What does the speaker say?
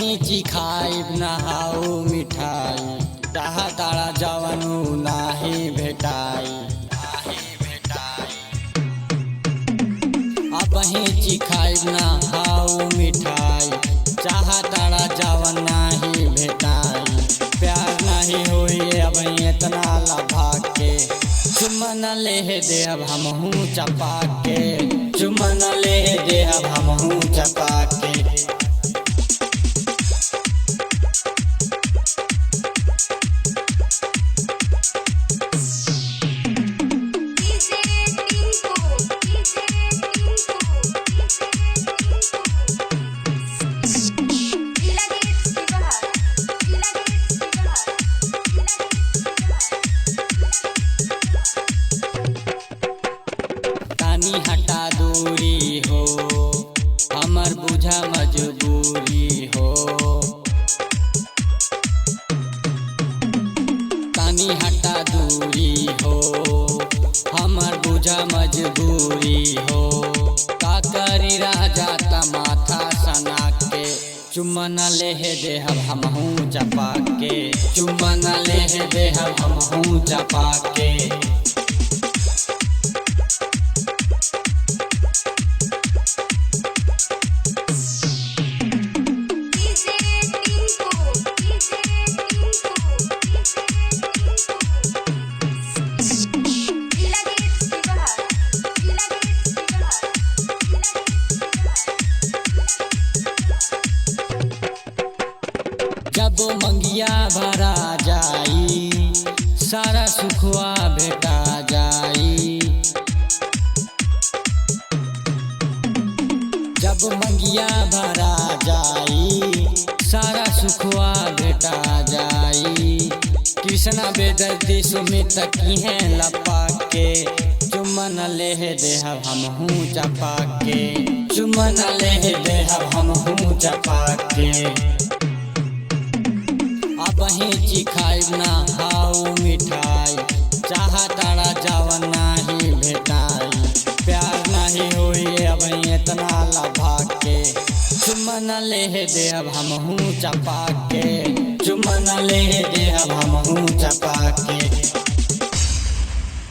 अबही चिखाइब नहाऊ मिठाई चाहा तारा जवनु नाही भेटाई अबही चिखाइब नहाऊ मिठाई चाहा तारा जवन नाही भेटाई प्यार नहीं होई अबही इतना लभा के चुमन ले दे अब हमहू चपा के चुमन ले दे अब हमहू चपा के हटा दूरी हो हमर बुझा मजबूरी हो तानी हटा दूरी हो हमर बुझा मजबूरी हो का करी राजा तमाथा सना के चुम्मन ले दे हमहू चपा के चुम्मन ले दे हमहू चपा के जब मंगिया भरा जाई सारा सुखवा भेटा जाई जब मंगिया भरा जाई सारा सुखवा भेटा जाई कृष्णा बेदर्दी सुमित की है लपा के चुम्मन ले दे हमहू चपा के चुम्मन ले दे हमहू चपा के अबही चिखाइब नहाऊ मिठाई चाहा तारा जवन नाही भेटाई प्यार नहीं होई अबही इतना लभा के चुम्मन ले दे अब हमहू चपा के चुम्मन ले दे अब हमहू चपा के।